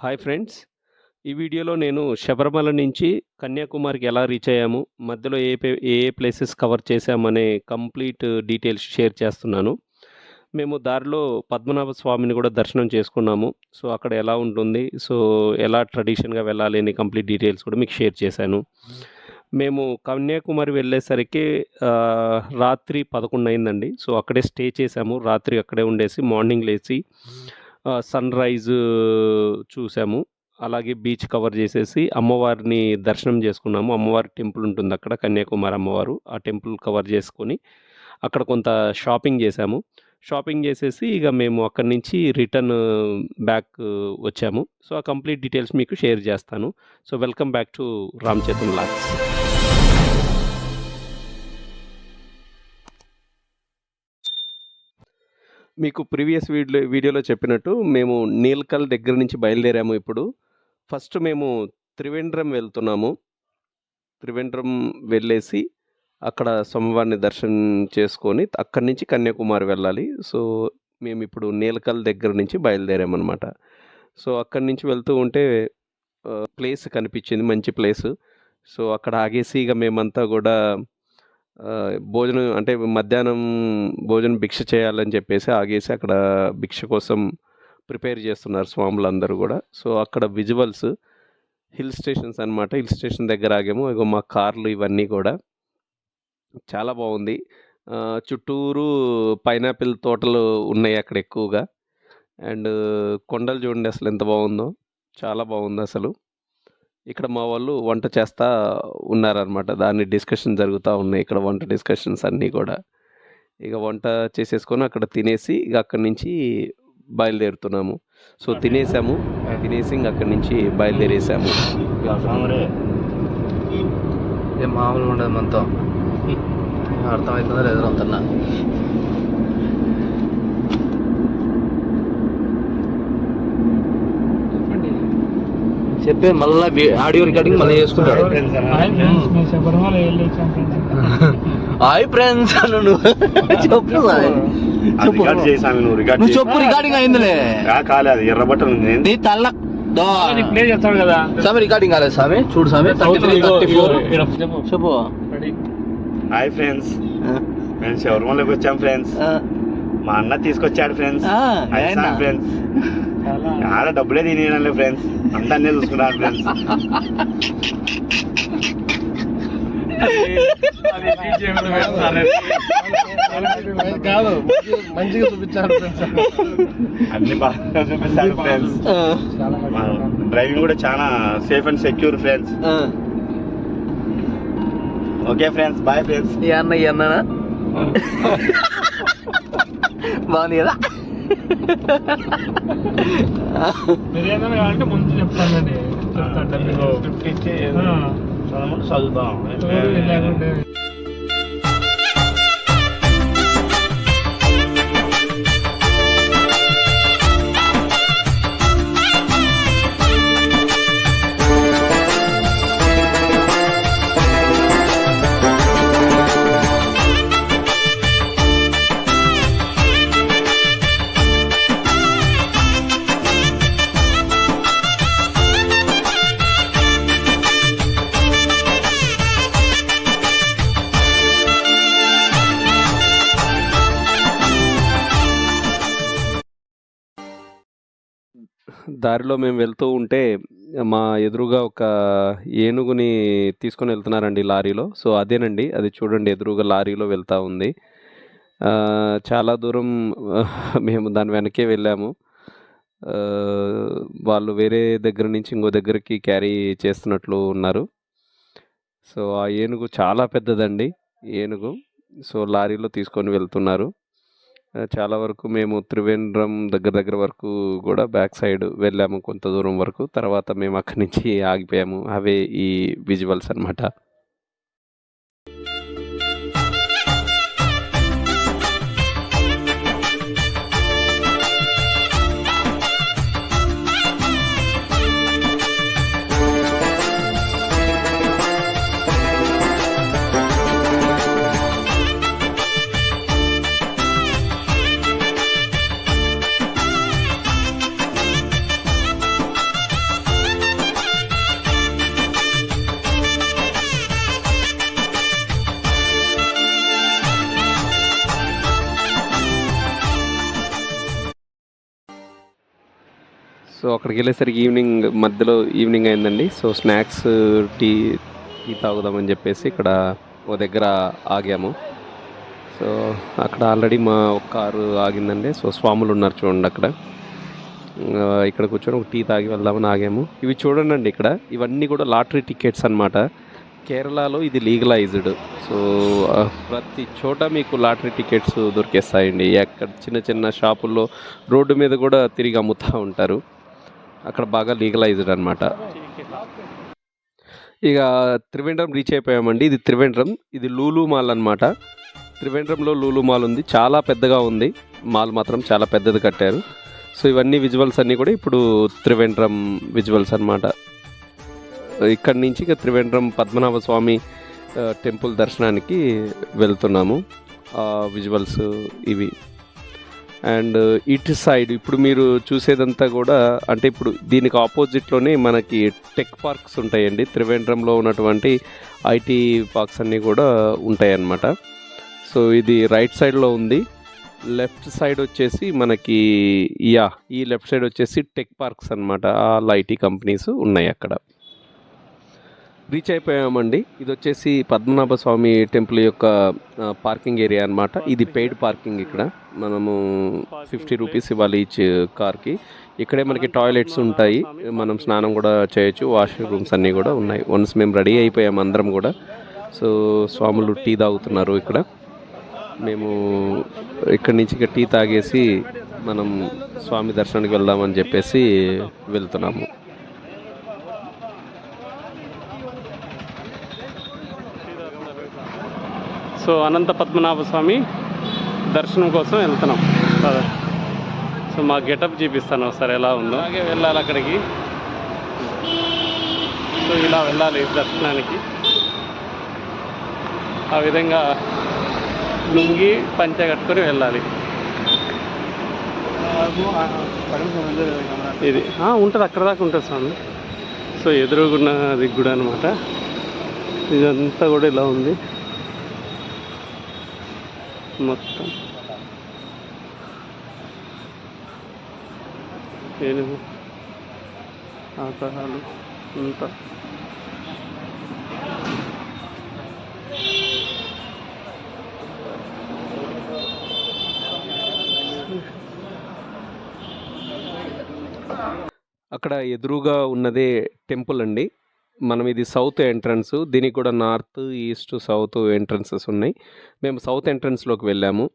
Hi friends. ఈ వీడియోలో నేను శబరిమల నుంచి కన్యాకుమారికి ఎలా రీచ్ అయ్యాము, మధ్యలో ఏ ప్లేసెస్ కవర్ చేశామనే కంప్లీట్ డీటెయిల్స్ షేర్ చేస్తున్నాను. మేము దారిలో పద్మనాభ స్వామిని కూడా దర్శనం చేసుకున్నాము. సో, అక్కడ ఎలా ఉంటుంది, సో ఎలా ట్రెడిషన్‌గా వెళ్ళాలి అని కంప్లీట్ డీటెయిల్స్ కూడా మీకు షేర్ చేశాను. మేము కన్యాకుమారి వెళ్ళేసరికి రాత్రి 11 అయిందండి. సో, అక్కడే స్టే చేశాము. రాత్రి అక్కడే ఉండేసి మార్నింగ్ లేచి సన్‌రైజ్ చూసాము. అలాగే బీచ్ కవర్ చేసేసి అమ్మవారిని దర్శనం చేసుకున్నాము. అమ్మవారి టెంపుల్ ఉంటుందక్కడ, కన్యాకుమారి అమ్మవారు. ఆ టెంపుల్ కవర్ చేసుకొని అక్కడ కొంత షాపింగ్ చేశాము. షాపింగ్ చేసేసి ఇక మేము అక్కడి నుంచి రిటర్న్ బ్యాక్ వచ్చాము. సో, ఆ కంప్లీట్ డీటెయిల్స్ మీకు షేర్ చేస్తాను. So, welcome back to Ram Chetan vlogs. మీకు ప్రీవియస్ వీడియోలో చెప్పినట్టు మేము నీల్కల్ దగ్గర నుంచి బయలుదేరాము ఇప్పుడు. ఫస్ట్ మేము త్రివేంద్రం వెళ్తున్నాము. త్రివేంద్రం వెళ్ళేసి అక్కడ స్వామివారిని దర్శనం చేసుకొని అక్కడి నుంచి కన్యాకుమారి వెళ్ళాలి. సో, మేము ఇప్పుడు నీల్కల్ దగ్గర నుంచి బయలుదేరామన్నమాట. సో, అక్కడి నుంచి వెళ్తూ ఉంటే ప్లేస్ కనిపించింది, మంచి ప్లేసు. సో, అక్కడ ఆగేసి ఇక మేమంతా కూడా భోజనం అంటే మధ్యాహ్నం భోజనం భిక్ష చేయాలని చెప్పేసి ఆగేసి అక్కడ భిక్ష కోసం ప్రిపేర్ చేస్తున్నారు స్వాములందరూ కూడా. సో, అక్కడ విజువల్స్ హిల్ స్టేషన్స్ అనమాట. హిల్ స్టేషన్ దగ్గర ఆగాము. ఇగో మా కార్లు ఇవన్నీ కూడా చాలా బాగుంది. చుట్టూరు పైనాపిల్ తోటలు ఉన్నాయి అక్కడ ఎక్కువగా. అండ్ కొండలు చూడండి అసలు ఎంత బాగుందో, చాలా బాగుంది అసలు. ఇక్కడ మా వాళ్ళు వంట చేస్తూ ఉన్నారనమాట. దాని డిస్కషన్ జరుగుతూ ఉన్నాయి ఇక్కడ, వంట డిస్కషన్స్ అన్నీ కూడా. ఇక వంట చేసేసుకొని అక్కడ తినేసి ఇక అక్కడి నుంచి బయలుదేరుతున్నాము. సో, తినేసాము. తినేసి ఇంక అక్కడి నుంచి బయలుదేరేసాము. ఏం మామూలుగా ఉండదు మనతో. అర్థమవుతుందో లేదో అంతన్నా. చెప్పే మళ్ళీ ఆడియో రికార్డింగ్ మళ్ళీ చేసుకుంటాడు. హాయ్ ఫ్రెండ్స్ అను నువ్వు చెప్పు, నువ్వు చెప్పు. రికార్డింగ్ అయిందిలే కాలేదు, ఎర్ర బట్టలు నీ తల్ల చేస్తాడు కదా స్వామి. రికార్డింగ్ కాలేదు స్వామి, చూడు స్వామి. 33, 34 చెప్పు. హాయ్ ఫ్రెండ్స్, మేము శబరిమలకి వచ్చాం ఫ్రెండ్స్. మా అన్న తీసుకొచ్చాడు ఫ్రెండ్స్. ఫ్రెండ్స్ చాలా డబ్బులే తినేయడంలే ఫ్రెండ్స్, అంతా అన్నీ చూసుకున్నాడు ఫ్రెండ్స్. కాదు, మంచిగా చూపించాడు అన్ని బాగా చూపిస్తాడు ఫ్రెండ్స్. డ్రైవింగ్ కూడా చాలా safe and secure friends. Okay friends, bye friends. ఈ అన్ననా బాగుంది కదా. అంటే ముందు చెప్తానండి, చదువుతాం. దారిలో మేము వెళ్తూ ఉంటే మా ఎదురుగా ఒక ఏనుగుని తీసుకొని వెళ్తున్నారండి లారీలో. సో, అదేనండి, అది చూడండి ఎదురుగా లారీలో వెళ్తూ ఉంది. చాలా దూరం మేము దాని వెనకే వెళ్ళాము. వాళ్ళు వేరే దగ్గర నుంచి ఇంకో దగ్గరికి క్యారీ చేస్తున్నట్లు ఉన్నారు. సో, ఆ ఏనుగు చాలా పెద్దదండి ఏనుగు. సో, లారీలో తీసుకొని వెళ్తున్నారు. చాలా వరకు మేము త్రివేంద్రం దగ్గర వరకు కూడా బ్యాక్ సైడ్ వెళ్ళాము కొంత దూరం వరకు. తర్వాత మేము అక్కడి నుంచి ఆగిపోయాము. అవే ఈ విజువల్స్ అనమాట. సో అక్కడికి వెళ్ళేసరికి ఈవినింగ్ అయిందండి. సో స్నాక్స్ టీ తాగుదామని చెప్పేసి ఇక్కడ ఓ దగ్గర ఆగాము. సో అక్కడ ఆల్రెడీ మా ఒక కారు ఆగిందండి. సో స్వాములు ఉన్నారు చూడండి అక్కడ. ఇక్కడ కూర్చొని ఒక టీ తాగి వెళ్దామని ఆగాము. ఇవి చూడండి ఇక్కడ ఇవన్నీ కూడా లాటరీ టికెట్స్ అన్నమాట. కేరళలో ఇది లీగలైజ్డ్. సో ప్రతి చోట మీకు లాటరీ టికెట్స్ దొరికేస్తాయండి. ఎక్కడ చిన్న చిన్న షాపుల్లో రోడ్డు మీద కూడా తిరిగి అమ్ముతూ ఉంటారు. అక్కడ బాగా లీగలైజ్డ్ అనమాట. ఇక త్రివేంద్రం రీచ్ అయిపోయామండి. ఇది త్రివేంద్రం, ఇది లూలు మాల్ అనమాట. త్రివేంద్రంలో లూలు మాల్ ఉంది, చాలా పెద్దగా ఉంది. మాల్ మాత్రం చాలా పెద్దది కట్టారు. సో ఇవన్నీ విజువల్స్ అన్నీ కూడా ఇప్పుడు త్రివేంద్రం విజువల్స్ అనమాట. ఇక్కడి నుంచి ఇక త్రివేంద్రం పద్మనాభ స్వామి టెంపుల్ దర్శనానికి వెళ్తున్నాము. విజువల్స్ ఇవి. అండ్ ఇటు సైడ్ ఇప్పుడు మీరు చూసేదంతా కూడా అంటే ఇప్పుడు దీనికి ఆపోజిట్లోనే మనకి టెక్ పార్క్స్ ఉంటాయండి. త్రివేంద్రంలో ఉన్నటువంటి ఐటీ పార్క్స్ అన్నీ కూడా ఉంటాయన్నమాట. సో ఇది రైట్ సైడ్లో ఉంది. లెఫ్ట్ సైడ్ వచ్చేసి మనకి ఈ లెఫ్ట్ సైడ్ వచ్చేసి టెక్ పార్క్స్ అనమాట. ఆల్ ఐటీ కంపెనీస్ ఉన్నాయి అక్కడ. రీచ్ అయిపోయామండి. ఇది వచ్చేసి పద్మనాభ స్వామి టెంపుల్ యొక్క పార్కింగ్ ఏరియా అనమాట. ఇది పెయిడ్ పార్కింగ్. ఇక్కడ మనము 50 రూపీస్ ఇవ్వాలి ఈచ్ కార్కి. ఇక్కడే మనకి టాయిలెట్స్ ఉంటాయి, మనం స్నానం కూడా చేయొచ్చు. వాషింగ్ రూమ్స్ అన్నీ కూడా ఉన్నాయి. వన్స్ మేము రెడీ అయిపోయాము అందరం కూడా. సో స్వాములు టీ తాగుతున్నారు ఇక్కడ. మేము ఇక్కడి నుంచి టీ తాగేసి మనం స్వామి దర్శనానికి వెళ్దామని చెప్పేసి వెళ్తున్నాము. సో అనంత పద్మనాభ స్వామి దర్శనం కోసం వెళ్తున్నాం. సో మా గెటప్ చూపిస్తాను ఒకసారి ఎలా ఉందో. అలాగే వెళ్ళాలి అక్కడికి. సో ఇలా వెళ్ళాలి దర్శనానికి. ఆ విధంగా లుంగి పంచ కట్టుకొని వెళ్ళాలి. ఇది ఉంటుంది, అక్కడ దాకా ఉంటుంది స్వామి. సో ఎదురుగున్న దిగ్గుడు అనమాట. ఇదంతా కూడా ఇలా ఉంది మొత్తం. ఏనుగు ఆకారాలు అంతా. అక్కడ ఎదురుగా ఉన్నదే టెంపుల్ అండి. మనం ఇది సౌత్ ఎంట్రన్స్. దీనికి కూడా నార్త్, ఈస్ట్, సౌత్ ఎంట్రన్సెస్ ఉన్నాయి. మేము సౌత్ ఎంట్రన్స్లోకి వెళ్ళాము.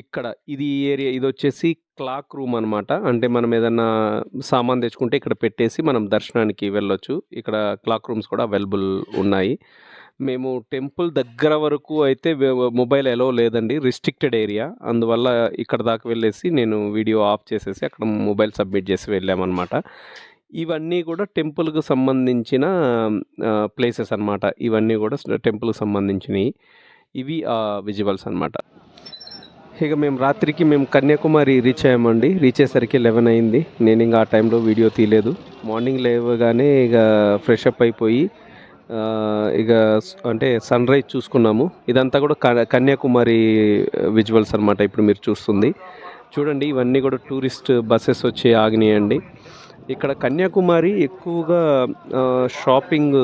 ఇక్కడ ఇది ఏరియా, ఇది వచ్చేసి క్లాక్ రూమ్ అనమాట. అంటే మనం ఏదన్నా సామాన్ తెచ్చుకుంటే ఇక్కడ పెట్టేసి మనం దర్శనానికి వెళ్ళొచ్చు. ఇక్కడ క్లాక్ రూమ్స్ కూడా అవైలబుల్ ఉన్నాయి. మేము టెంపుల్ దగ్గర వరకు అయితే మొబైల్ ఎలో లేదండి, రిస్ట్రిక్టెడ్ ఏరియా. అందువల్ల ఇక్కడ దాకా వెళ్ళేసి నేను వీడియో ఆఫ్ చేసేసి అక్కడ మొబైల్ సబ్మిట్ చేసి వెళ్ళామన్నమాట. ఇవన్నీ కూడా టెంపుల్కి సంబంధించిన ప్లేసెస్ అన్నమాట. ఇవన్నీ కూడా టెంపుల్కి సంబంధించినవి. ఇవి విజువల్స్ అన్నమాట. ఇక మేము రాత్రికి కన్యాకుమారి రీచ్ అయ్యామండి. రీచ్ అయ్యేసరికి 11 అయింది. నేను ఇంకా ఆ టైంలో వీడియో తీయలేదు. మార్నింగ్ లేవగానే ఇక ఫ్రెష్ అప్ అయిపోయి ఇక అంటే సన్ రైజ్ చూసుకున్నాము. ఇదంతా కూడా కన్యాకుమారి విజువల్స్ అన్నమాట. ఇప్పుడు మీరు చూస్తుంది చూడండి. ఇవన్నీ కూడా టూరిస్ట్ బస్సెస్ వచ్చి ఆగినాయండి. ఇక్కడ కన్యాకుమారి ఎక్కువగా షాపింగ్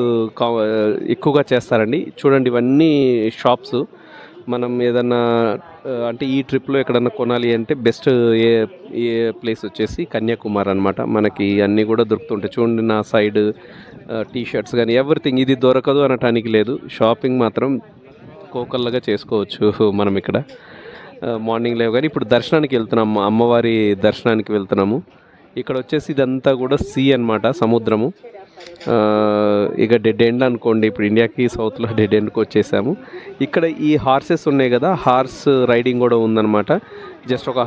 ఎక్కువగా చేస్తారండి. చూడండి ఇవన్నీ షాప్స్. మనం ఏదన్నా అంటే ఈ ట్రిప్లో ఎక్కడన్నా కొనాలి అంటే బెస్ట్ ఏ ప్లేస్ వచ్చేసి కన్యాకుమారి అనమాట. మనకి అన్నీ కూడా దొరుకుతుంటాయి. చూడండి నా సైడ్ టీ షర్ట్స్ కానీ ఎవ్రీథింగ్. ఇది దొరకదు అనటానికి లేదు. షాపింగ్ మాత్రం కోకల్లగా చేసుకోవచ్చు మనం ఇక్కడ. మార్నింగ్ లేవు కానీ ఇప్పుడు దర్శనానికి వెళ్తున్నాము, అమ్మవారి దర్శనానికి వెళ్తున్నాము. ఇక్కడ వచ్చేసి ఇదంతా కూడా సీ అన్నమాట, సముద్రము. ఇక డెడ్ ఎండ్ అనుకోండి. ఇప్పుడు ఇండియాకి సౌత్లో డెడ్ ఎండ్కి వచ్చేసాము. ఇక్కడ ఈ హార్సెస్ ఉన్నాయి కదా, హార్స్ రైడింగ్ కూడా ఉందన్నమాట. జస్ట్ ఒక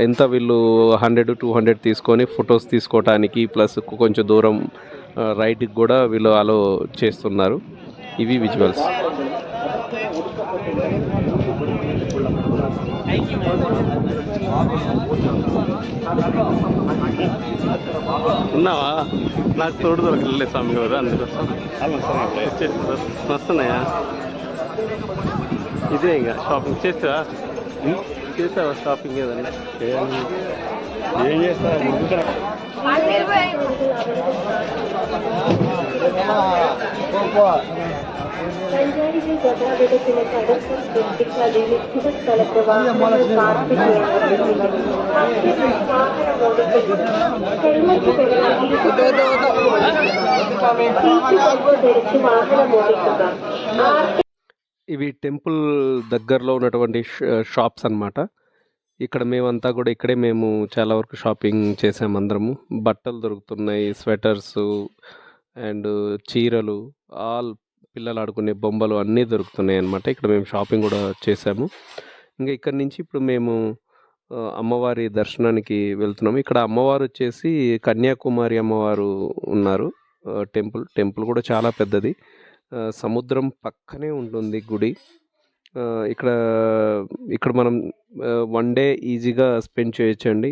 ఎంత వీళ్ళు 100-200 తీసుకొని ఫొటోస్ తీసుకోవటానికి ప్లస్ కొంచెం దూరం రైడ్కి కూడా వీళ్ళు అలో చేస్తున్నారు. ఇవి విజువల్స్. ఉన్నావా? నాకు తోడు దొరకలేదు స్వామి గారు, అందుకోసం వస్తున్నాయా? ఇదే ఇంకా షాపింగ్ చేస్తావా షాపింగ్ ఏదన్నా ఏం చేస్తా ಸಂಚಾರಿಗೆ ಗತಾಗತಕ್ಕೆ ತಡಸ್ಸು ದಿಕ್ಕಾಗಿ ನಿಶ್ಚಿತ ಸ್ಥಳಕ್ಕೆ ವಾಹನಗಳು ధరించి వాహన మోడిస్తుగా ఇవి టెంపుల్ దగ్గరలో ఉన్నటువంటి షాప్స్ అన్నమాట. ఇక్కడ మేమంతా కూడా ఇక్కడే మేము చాలా వరకు షాపింగ్ చేసాము అందరము. బట్టలు దొరుకుతున్నాయి, స్వెటర్సు అండ్ చీరలు, ఆల్ పిల్లలు ఆడుకునే బొమ్మలు అన్నీ దొరుకుతున్నాయి అన్నమాట. ఇక్కడ మేము షాపింగ్ కూడా చేసాము. ఇంకా ఇక్కడి నుంచి ఇప్పుడు మేము అమ్మవారి దర్శనానికి వెళ్తున్నాము. ఇక్కడ అమ్మవారు వచ్చేసి కన్యాకుమారి అమ్మవారు ఉన్నారు. టెంపుల్ కూడా చాలా పెద్దది. సముద్రం పక్కనే ఉంటుంది గుడి. ఇక్కడ ఇక్కడ మనం 1 డే ఈజీగా స్పెండ్ చేయొచ్చండి.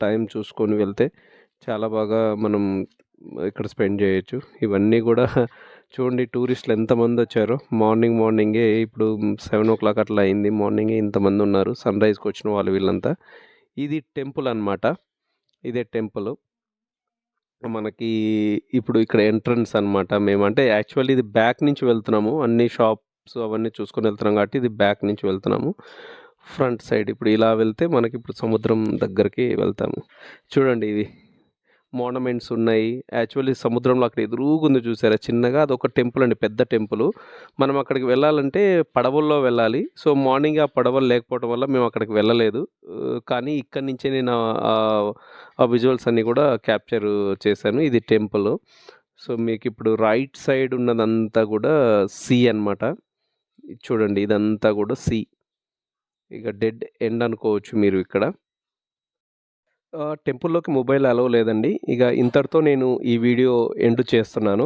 టైం చూసుకొని వెళ్తే చాలా బాగా మనం ఇక్కడ స్పెండ్ చేయొచ్చు. ఇవన్నీ కూడా చూడండి టూరిస్టులు ఎంతమంది వచ్చారో. మార్నింగే ఇప్పుడు 7 అట్లా అయింది. మార్నింగే ఇంతమంది ఉన్నారు. సన్రైజ్కి వచ్చిన వాళ్ళు వీళ్ళంతా. ఇది టెంపుల్ అన్నమాట. ఇదే టెంపుల్ మనకి ఇప్పుడు ఇక్కడ ఎంట్రన్స్ అన్నమాట. మేము అంటే యాక్చువల్లీ ఇది బ్యాక్ నుంచి వెళ్తున్నాము. అన్ని షాప్స్ అవన్నీ చూసుకొని వెళ్తున్నాం కాబట్టి ఇది బ్యాక్ నుంచి వెళ్తున్నాము. ఫ్రంట్ సైడ్ ఇప్పుడు ఇలా వెళ్తే మనకి ఇప్పుడు సముద్రం దగ్గరికి వెళ్తాము. చూడండి ఇది మోనమెంట్స్ ఉన్నాయి. యాక్చువల్లీ సముద్రంలో అక్కడ ఎదురుగుంది చూసారా చిన్నగా, అదొక టెంపుల్ అండి, పెద్ద టెంపుల్. మనం అక్కడికి వెళ్ళాలంటే పడవల్లో వెళ్ళాలి. సో మార్నింగ్ ఆ పడవలు లేకపోవడం వల్ల మేము అక్కడికి వెళ్ళలేదు. కానీ ఇక్కడి నుంచే నేను ఆ విజువల్స్ అన్నీ కూడా క్యాప్చర్ చేశాను. ఇది టెంపుల్. సో మీకు ఇప్పుడు రైట్ సైడ్ ఉన్నదంతా కూడా సీ అన్నమాట. చూడండి ఇదంతా కూడా సీ. ఇక డెడ్ ఎండ్ అనుకోవచ్చు మీరు ఇక్కడ. టెంపుల్లోకి మొబైల్ అలౌ లేదండి. ఇక ఇంతటితో నేను ఈ వీడియో ఎండ్ చేస్తున్నాను.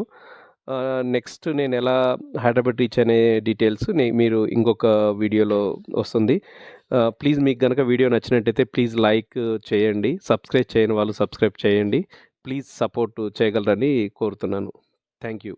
నెక్స్ట్ నేను ఎలా హైదరాబాద్ రీచ్ అనే డీటెయిల్స్ మీరు ఇంకొక వీడియోలో వస్తుంది. ప్లీజ్ మీకు కనుక వీడియో నచ్చినట్టయితే ప్లీజ్ లైక్ చేయండి. సబ్స్క్రైబ్ చేయని వాళ్ళు సబ్స్క్రైబ్ చేయండి. ప్లీజ్ సపోర్ట్ చేయగలరని కోరుతున్నాను. Thank you.